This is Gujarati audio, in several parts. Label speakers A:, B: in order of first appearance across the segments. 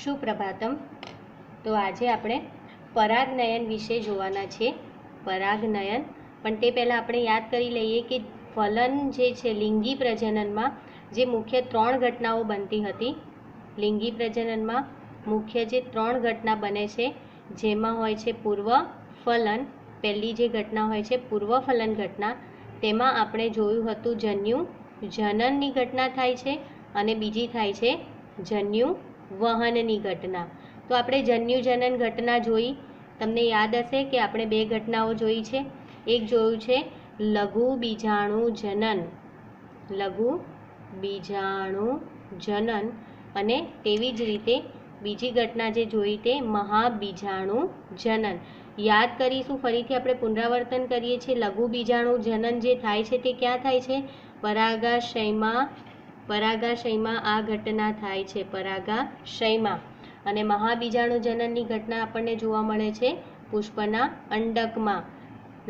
A: સુપ્રભાતમ। તો આજે આપણે પરાગનયન વિશે જોવાના છે। પરાગનયન પણ તે પહેલાં આપણે યાદ કરી લઈએ કે ફલન જે છે લિંગી પ્રજનનમાં જે મુખ્ય 3 ઘટનાઓ બનતી હતી। લિંગી પ્રજનનમાં મુખ્ય જે 3 ઘટના બને છે જેમાં હોય છે પૂર્વ ફલન। પહેલી જે ઘટના હોય છે પૂર્વ ફલન ઘટના, તેમાં આપણે જોયું હતું જન્યુ જનનની ઘટના થાય છે અને બીજી થાય છે જન્યુ વહનની ઘટના। તો આપણે જન્યુ જનન ઘટના જોઈ, તમને યાદ હશે કે આપણે 2 ઘટનાઓ જોઈ છે। એક જોયું છે લઘુ બીજાણુ જનન, લઘુ બીજાણુ જનન, અને તેવી જ રીતે બીજી ઘટના જે જોઈ તે મહાબીજાણુ જનન। યાદ કરીશું, ફરીથી આપણે પુનરાવર્તન કરીએ છીએ। લઘુ બીજાણુ જનન જે થાય છે તે ક્યાં થાય છે? પરાગાશયમાં, પરાગાશયમાં આ ઘટના થાય છે, પરાગાશયમાં। અને મહાબીજાણુ જનનની ઘટના આપણને જોવા મળે છે પુષ્પના અંડકમાં।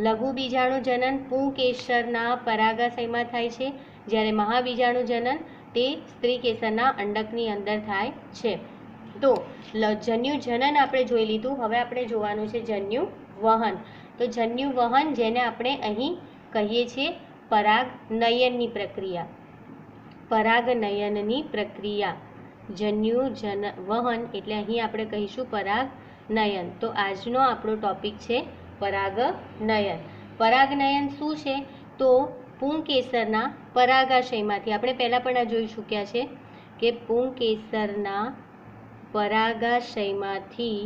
A: લઘુ બીજાણુ જનન પુંકેસરના પરાગાશયમાં થાય છે, જ્યારે મહાબીજાણુ જનન તે સ્ત્રી કેસરના અંડકની અંદર થાય છે। તો જન્યુ જનન આપણે જોઈ લીધું, હવે આપણે જોવાનું છે જન્યુ વહન। તો જન્યુ વહન જેને આપણે અહીં કહીએ છીએ પરાગનયનની પ્રક્રિયા, પરાગનયનની પ્રક્રિયા, જન્યુ વહન એટલે અહીં આપણે કહીશું પરાગનયન। તો આજનો આપણો ટોપિક છે પરાગનયન। પરાગનયન શું છે? તો પુંકેસરના પરાગાશયમાંથી, આપણે પહેલાં પણ આ જોઈ ચૂક્યા છે કે પુંકેસરના પરાગાશયમાંથી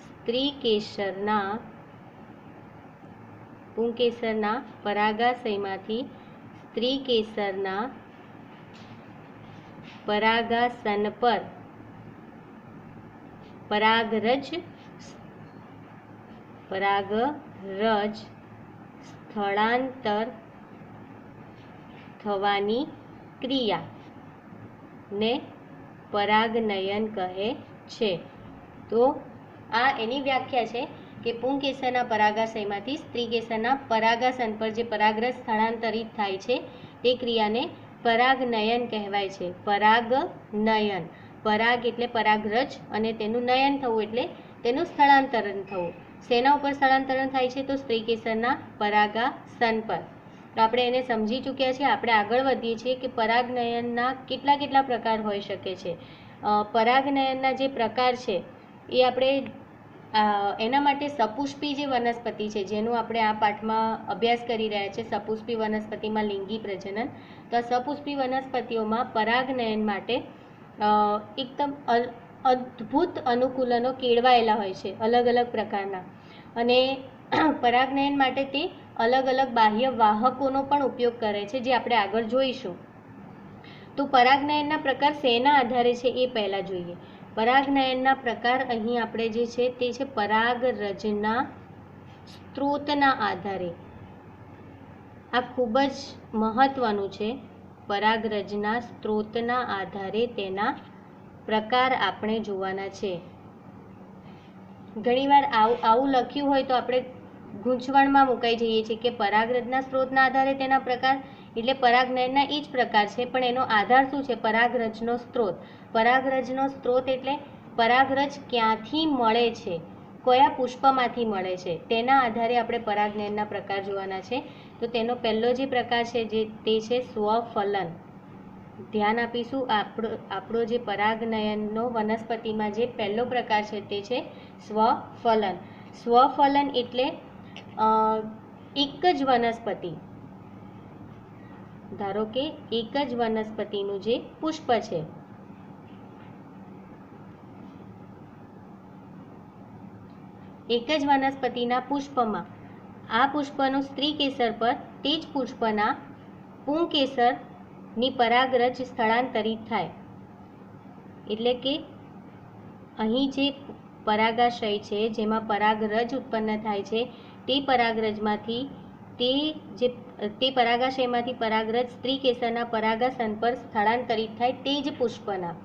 A: સ્ત્રી કેસરના, પુંકેસરના પરાગાશયમાંથી સ્ત્રી કેસરના પરાગાસન પર પરાગરજ સ્થળાંતર થવાની ક્રિયાને પરાગનયન કહે છે। તો આ એની વ્યાખ્યા છે કે પુંકેસરના પરાગાશયમાંથી સ્ત્રી કેસરના પરાગાસન પર જે પરાગરજ સ્થળાંતરિત થાય છે તે ક્રિયાને પરાગનયન કહેવાય છે। પરાગનયન, પરાગ એટલે પરાગરજ અને તેનું નયન થવું એટલે તેનું સ્થળાંતરણ થવું। શેના ઉપર સ્થળાંતરણ થાય છે? તો સ્ત્રી કેસરના પરાગાસન પર। તો આપણે એને સમજી ચૂક્યા છીએ। આપણે આગળ વધીએ છીએ કે પરાગનયનના કેટલા પ્રકાર હોઈ શકે છે। પરાગનયનના જે પ્રકાર છે એ આપણે એના માટે સપુષ્પી જે વનસ્પતિ છે જેનો આપણે આ પાઠમાં અભ્યાસ કરી રહ્યા છીએ, સપુષ્પી વનસ્પતિમાં લિંગી પ્રજનન, તો આ સપુષ્પી વનસ્પતિઓમાં પરાગનયન માટે એકદમ અદ્ભુત અનુકૂલનો કેળવાયેલા હોય છે, અલગ અલગ પ્રકારના। અને પરાગનયન માટે તે અલગ અલગ બાહ્ય વાહકોનો પણ ઉપયોગ કરે છે, જે આપણે આગળ જોઈશું। તો પરાગનયનના પ્રકાર શેના આધારે છે એ પહેલાં જોઈએ। પરાગનયનના પ્રકાર અહીં આપણે જે છે તે છે પરાગરજના સ્ત્રોતના આધારે। આ ખૂબ જ મહત્વનું છે। પરાગરજના સ્ત્રોતના આધારે તેના પ્રકાર આપણે જોવાના છે। ઘણીવાર આવું લખ્યું હોય તો આપણે ગૂંચવણમાં મુકાઈ જઈએ છીએ કે પરાગરજના સ્ત્રોતના આધારે તેના પ્રકાર એટલે પરાગનયનના એ જ પ્રકાર છે, પણ એનો આધાર શું છે? પરાગરજનો સ્ત્રોત। પરાગરજનો સ્ત્રોત એટલે પરાગરજ ક્યાંથી મળે છે, કયા પુષ્પમાંથી મળે છે, તેના આધારે આપણે પરાગનયનના પ્રકાર જોવાના છે। તો તેનો પહેલો જે પ્રકાર છે તે છે સ્વફલન। ધ્યાન આપીશું, આપણો જે પરાગનયનનો વનસ્પતિમાં જે પહેલો પ્રકાર છે તે છે સ્વફલન। સ્વફલન એટલે એક જ વનસ્પતિ, ધારો કે એક જ વનસ્પતિનું જે પુષ્પ છે, એક જ વનસ્પતિના પુષ્પમાં આ પુષ્પનું સ્ત્રી કેસર પર તે જ પુષ્પના પુંકેસરની પરાગરજ સ્થળાંતરિત થાય। એટલે કે અહીં જે પરાગાશય છે જેમાં પરાગરજ ઉત્પન્ન થાય છે તે પરાગરજમાંથી તે પરાગાશયમાંથી પરાગરજ સ્ત્રી કેસરના પરાગાસન પર સ્થળાંતરિત થાય તે જ પુષ્પના,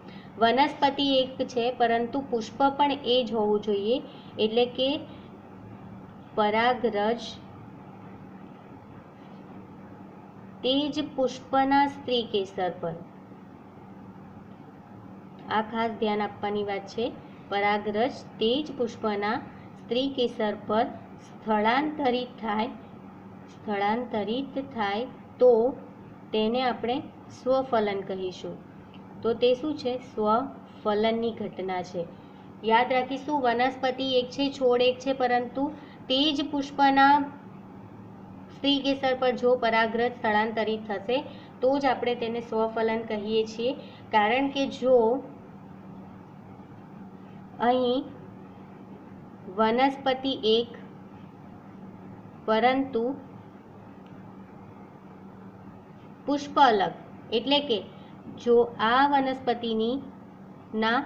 A: વનસ્પતિ એક છે પરંતુ પુષ્પ પણ એ જ હોવું જોઈએ। એટલે કે પરાગરજ તે જ પુષ્પના સ્ત્રી કેસર પર આ ખાસ ધ્યાન આપવાની વાત છે. પરાગરજ તે જ પુષ્પના સ્ત્રી કેસર પર સ્થળાંતરિત થાય તો તેને આપણે સ્વફલન કહીશું. તો તે શું છે? સ્વફલનની ઘટના છે. યાદ રાખીશું, વનસ્પતિ એક છે, છોડ એક છે, પરંતુ તે જ પુષ્પના સ્ત્રી કેસર પર જો પરાગરજ સ્થળાંતરિત થશે તો જ આપણે તેને સ્વફલન કહીએ છીએ. કારણ કે જો અહીં વનસ્પતિ એક પરંતુ પુષ્પ અલગ, એટલે કે જો આ વનસ્પતિની ના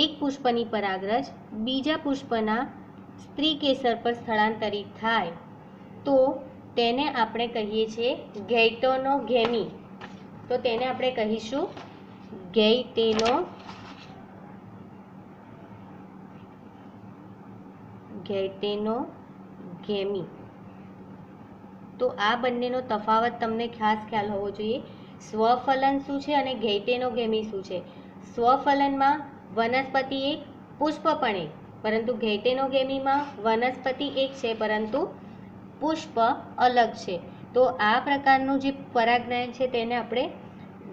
A: એક પુષ્પની પરાગરજ બીજા પુષ્પના સ્ત્રી કેસર પર સ્થળાંતરિત થાય તો તેને આપણે કહીએ છીએ ગૈટેનોગેમી. તો તેને આપણે કહીશું ગૈટેનોગેમી. તો આ બંનેનો તફાવત તમને ખાસ ખ્યાલ હોવો જોઈએ. સ્વફલન શું છે અને ગૈટેનોગેમી શું છે? સ્વફલનમાં વનસ્પતિ એક, પુષ્પ પણ એક, પરંતુ ગૈટેનોગેમીમાં વનસ્પતિ એક છે પરંતુ પુષ્પ અલગ છે. તો આ પ્રકારનું જે પરાગનયન છે તેને આપણે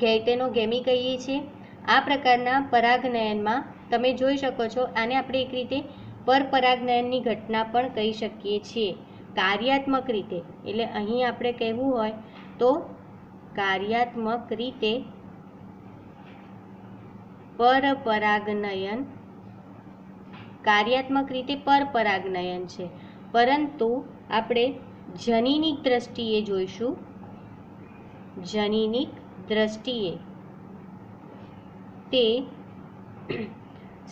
A: ગૈટેનોગેમી કહીએ છીએ. આ પ્રકારના પરાગનયનમાં તમે જોઈ શકો છો, આને આપણે એક રીતે પરપરાગનયનની ઘટના પણ કહી શકીએ છીએ. કાર્યાત્મક રીતે, એટલે અહીં આપણે કહેવું હોય તો કાર્યાત્મક રીતે પરપરાગનયન છે, પરંતુ આપણે જનીનિક દ્રષ્ટિએ જોઈશું. જનીનિક દ્રષ્ટિએ તે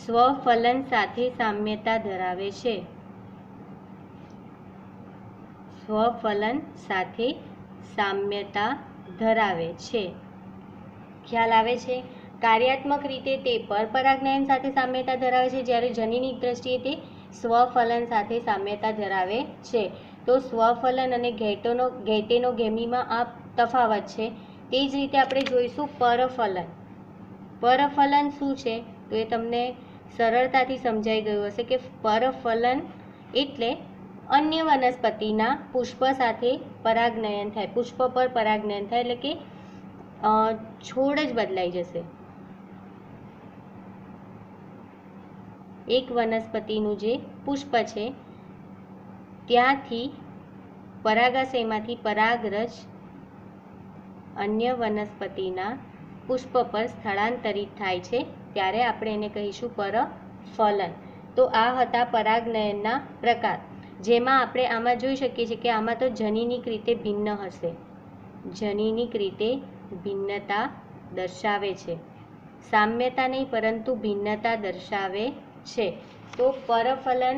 A: સ્વફલન સાથે સામ્યતા ધરાવે છે. સ્વફલન સાથે સામ્યતા ધરાવે છે. ખ્યાલ આવે છે? કાર્યાત્મક રીતે તે પરપરાગનયન સાથે સામ્યતા ધરાવે છે, જ્યારે જનીનિક દ્રષ્ટિએ તે સ્વફલન સાથે સામ્યતા ધરાવે છે. તો સ્વફલન અને ગૈટેનોગેમીમાં આ તફાવત છે. તે જ રીતે આપણે જોઈશું પરફલન. પરફલન શું છે? તો એ તમને સરળતાથી સમજાઈ ગયું હશે કે પરફલન એટલે અન્ય વનસ્પતિના પુષ્પ સાથે પરાગનયન થાય, પુષ્પ પર પરાગનયન થાય, એટલે કે છોડ જ બદલાઈ જશે. એક વનસ્પતિનું જે પુષ્પ છે ત્યાંથી પરાગાશયમાંથી પરાગરજ અન્ય વનસ્પતિના પુષ્પ પર સ્થળાંતરિત થાય છે, ત્યારે આપણે એને કહીશું પરફલન. તો આ હતા પરાગનયનના પ્રકાર, જેમાં આપણે આમાં જોઈ શકીએ છીએ કે આમાં તો જનીનિક રીતે ભિન્ન હશે. જનીનિક રીતે ભિન્નતા દર્શાવે છે, સામ્યતા નહીં પરંતુ ભિન્નતા દર્શાવે છે. તો પરફલન,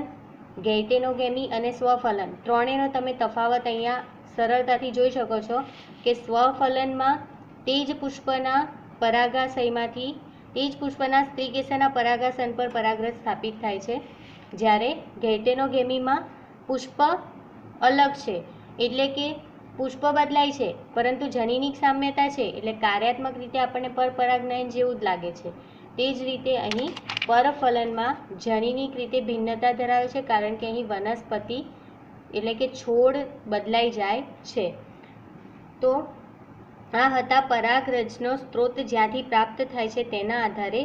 A: ગૈટેનોગેમી અને સ્વફલન ત્રણેયનો તમે તફાવત અહીંયા સરળતાથી જોઈ શકો છો કે સ્વફલનમાં તે જ પુષ્પના પરાગાશયમાંથી તે જ પુષ્પના સ્ત્રીકેસરના પરાગાસન પર પરાગરજ સ્થાપિત થાય છે, જ્યારે ગૈટેનોગેમીમાં પુષ્પ અલગ છે, એટલે કે પુષ્પ બદલાય છે પરંતુ જનીનિક સામ્યતા છે, એટલે કાર્યાત્મક રીતે આપણને પરપરાગનયન જેવું જ લાગે છે. તે જ રીતે અહીં પરફલનમાં જનીનિક રીતે ભિન્નતા ધરાવે છે, કારણ કે અહીં વનસ્પતિ એટલે કે છોડ બદલાઈ જાય છે. તો આ હતા પરાગરજનો સ્ત્રોત જ્યાંથી પ્રાપ્ત થાય છે તેના આધારે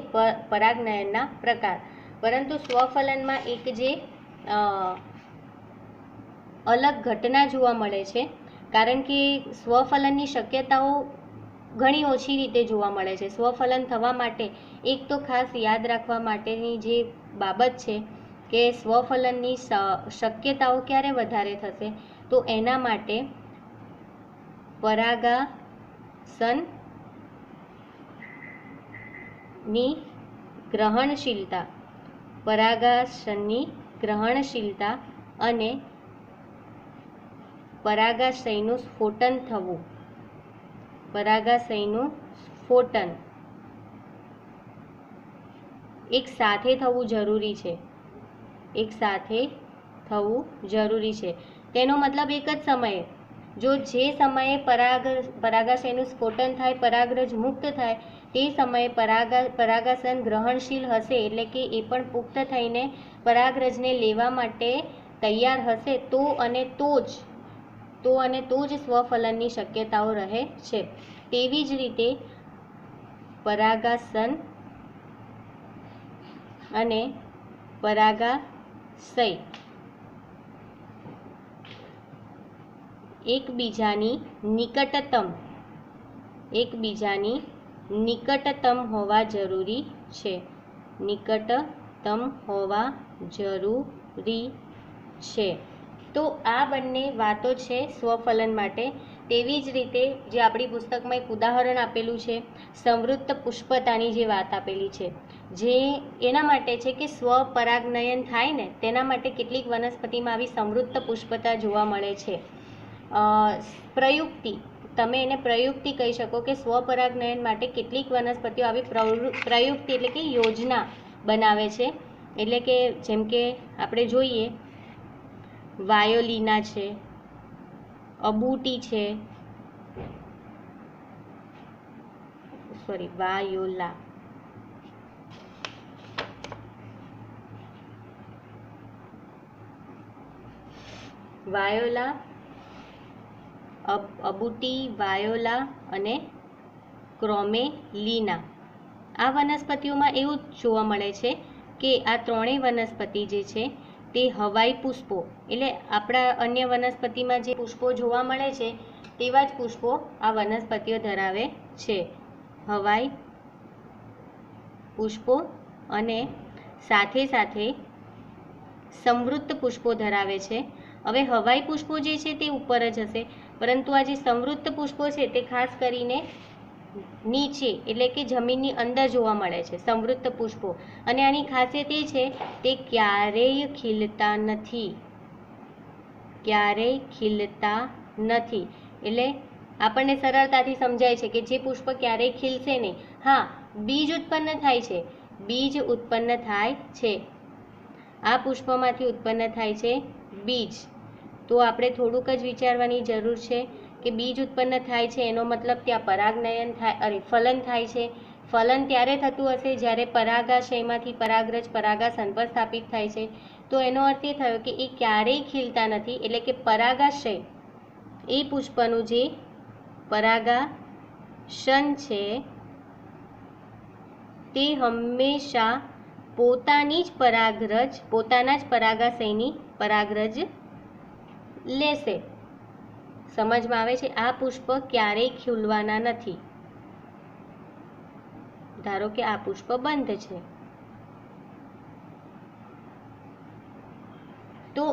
A: પરાગનયનના પ્રકાર. પરંતુ સ્વફલનમાં એક જે અલગ ઘટના જોવા મળે છે, કારણ કે સ્વફલનની શક્યતાઓ ઘણી ઓછી રીતે જોવા મળે છે. સ્વફલન થવા માટે એક તો ખાસ યાદ રાખવા માટેની જે બાબત છે કે સ્વફલનની શક્યતાઓ ક્યારે વધારે થશે, તો એના માટે પરાગાસનની ગ્રહણશીલતા અને પરાગાશયનું સ્ફોટન થવું. પરાગાશયનું સ્ફોટન એક સાથે થવું જરૂરી છે. એક સાથે થવું જરૂરી છે. તેનો મતલબ એક જ સમયે, જો જે સમયે પરાગાશયનું સ્ફોટન થાય, પરાગરજ મુક્ત થાય, તે સમયે પરાગાસન ગ્રહણશીલ હશે, એટલે કે એ પણ પુખ્ત થઈને પરાગરજને લેવા માટે તૈયાર હશે તો જ સ્વફલનની શક્યતાઓ રહે છે. તેવી જ રીતે પરાગાસન અને પરાગાશય એકબીજાની નિકટતમ હોવા જરૂરી છે. તો આ બંને વાતો છે સ્વફલન માટે. તેવી જ રીતે જે આપણી પુસ્તકમાં એક ઉદાહરણ આપેલું છે સંવૃત્ત પુષ્પતાની જે વાત આપેલી છે, જે એના માટે છે કે સ્વપરાગનયન થાય ને તેના માટે કેટલીક વનસ્પતિમાં આવી સંવૃત્ત પુષ્પતા જોવા મળે છે. પ્રયુક્તિ, તમે એને પ્રયુક્તિ કહી શકો કે સ્વપરાગનયન માટે કેટલીક વનસ્પતિઓ આવી પ્રયુક્તિ એટલે કે યોજના બનાવે છે. એટલે કે જેમ કે આપણે જોઈએ વાયોલિના છે, અબૂટી છે, વાયોલા, અબૂટી, વાયોલા અને ક્રોમેલિના. આ વનસ્પતિઓમાં એવું જોવા મળે છે કે આ ત્રણેય વનસ્પતિ જે છે તે હવાઈ પુષ્પો, એટલે આપણા અન્ય વનસ્પતિમાં જે પુષ્પો જોવા મળે છે તેવા જ પુષ્પો આ વનસ્પતિઓ ધરાવે છે. હવાઈ પુષ્પો અને સાથે સાથે સંવૃત્ત પુષ્પો ધરાવે છે. હવે હવાઈ પુષ્પો જે છે તે ઉપર જ હશે, પરંતુ આ જે સંવૃત્ત પુષ્પો છે તે ખાસ કરીને નીચે એટલે કે જમીનની અંદર જોવા મળે છે સંવૃત્ત પુષ્પો. અને આની ખાસિયત એ છે તે ક્યારેય ખીલતા નથી. એટલે આપણને સરળતાથી સમજાય છે કે જે પુષ્પ ક્યારેય ખીલશે નહીં. હા, બીજ ઉત્પન્ન થાય છે. આ પુષ્પમાંથી ઉત્પન્ન થાય છે બીજ. તો આપણે થોડુંક જ વિચારવાની જરૂર છે કે બીજ ઉત્પન્ન થાય છે એનો મતલબ ત્યાં ફલન થાય છે. ફલન ત્યારે થતું હશે જ્યારે પરાગાશયમાંથી પરાગરજ પરાગાસન પર સ્થાપિત થાય છે. તો એનો અર્થ એ થયો કે એ ક્યારેય ખીલતા નથી. એટલે કે પરાગાશય એ પુષ્પનું જે પરાગાસન છે તે હંમેશા પોતાના જ પરાગાશયની પરાગરજ લેશે. સમજમાં આવે છે? આ પુષ્પ ક્યારેય ખીલવાના નથી. ધારો કે આ પુષ્પ બંધ છે તો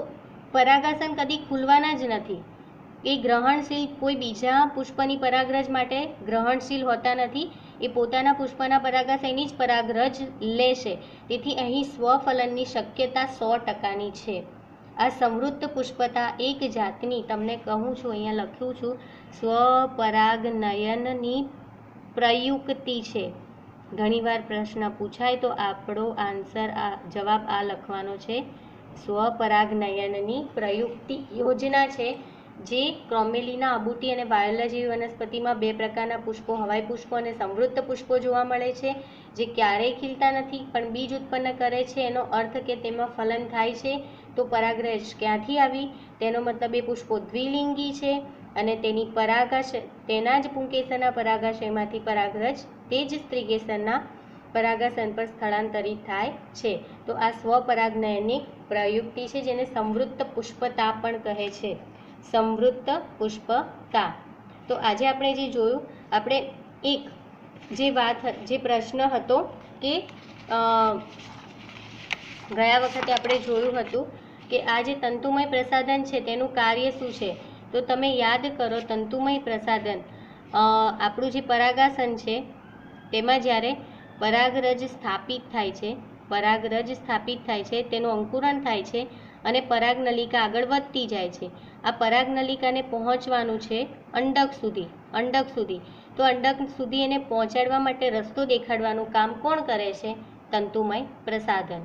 A: પરાગાસન કદી ખુલવાના જ નથી. એ ગ્રહણશીલ કોઈ બીજા પુષ્પની પરાગરજ માટે ગ્રહણશીલ હોતા નથી. એ પોતાના પુષ્પના પરાગાશયની જ પરાગરજ લેશે. તેથી અહીં સ્વફલનની શક્યતા 100%ની છે. આ સંવૃત્ત પુષ્પતા એક જાતની, તમને કહું છું, અહીંયા લખ્યું છું, સ્વપરાગનયનની પ્રયુક્તિ છે. ઘણીવાર પ્રશ્ન પૂછાય તો આપણો જવાબ આ લખવાનો છે. સ્વપરાગનયનની પ્રયુક્તિ યોજના છે જે ક્રોમેલિના, અબૂટી અને વાયોલા જેવી વનસ્પતિમાં 2 પ્રકારના પુષ્પો, હવાઈ પુષ્પો અને સંવૃત્ત પુષ્પો જોવા મળે છે, જે ક્યારેય ખીલતા નથી પણ બીજ ઉત્પન્ન કરે છે. એનો અર્થ કે તેમાં ફલન થાય છે. તો પરાગરજ ક્યાંથી આવી? તેનો મતલબ એ પુષ્પો દ્વિલિંગી છે અને તેના જ પુંકેસરના પરાગાશયમાંથી પરાગરજ તે જ સ્ત્રીકેસરના પરાગાસન પર સ્થળાંતરિત થાય છે. તો આ સ્વપરાગનયનની પ્રયુક્તિ છે જેને સંવૃત્ત પુષ્પતા પણ કહે છે. સંવૃત્ત પુષ્પતા. તો આજે આપણે જે જોયું, આપણે જે પ્રશ્ન હતો કે ગયા વખતે આપણે જોયું હતું કે આ જે તંતુમય પ્રસાધન છે તેનું કાર્ય શું છે? તો તમે યાદ કરો, તંતુમય પ્રસાધન આપણું જે પરાગાસન છે તેમાં જ્યારે પરાગરજ સ્થાપિત થાય છે, તેનું અંકુરણ થાય છે અને પરાગનલિકા આગળ વધતી જાય છે. આ પરાગનલિકાને પહોંચવાનું છે અંડક સુધી. તો અંડક સુધી એને પહોંચાડવા માટે રસ્તો દેખાડવાનું કામ કોણ કરે છે? તંતુમય પ્રસાધન.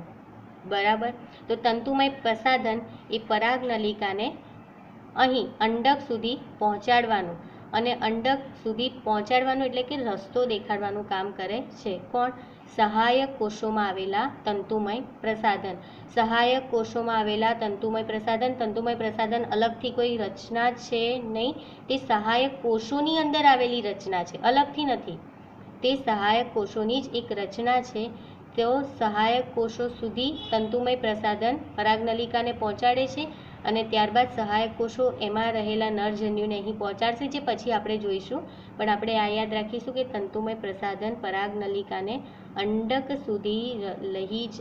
A: બરાબર. તો તંતુમય પ્રસાધન એ પરાગનલિકાને અહીં અંડક સુધી પહોંચાડવાનું અને અંડક સુધી પહોંચાડવાનું એટલે કે રસ્તો દેખાડવાનું કામ કરે છે. કોણ? સહાયક કોષોમાં આવેલા તંતુમય પ્રસાધન. સહાયક કોષોમાં આવેલા તંતુમય પ્રસાધન અલગથી કોઈ રચના છે નહીં, તે સહાયક કોષોની અંદર આવેલી રચના છે, અલગથી નથી. તે સહાયક કોષોની જ એક રચના છે. તો સહાયક કોષો સુધી તંતુમય પ્રસાધન પરાગનલિકાને પહોંચાડે છે અને ત્યારબાદ સહાયક કોષો એમાં રહેલા નરજન્યુને અહીં પહોંચાડશે, જે પછી આપણે જોઈશું. પણ આપણે આ યાદ રાખીશું કે તંતુમય પ્રસાધન પરાગનલિકાને અંડક સુધી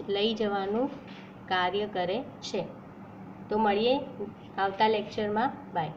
A: લઈ જવાનું કાર્ય કરે છે. તો મળીએ આવતા લેક્ચરમાં. બાય.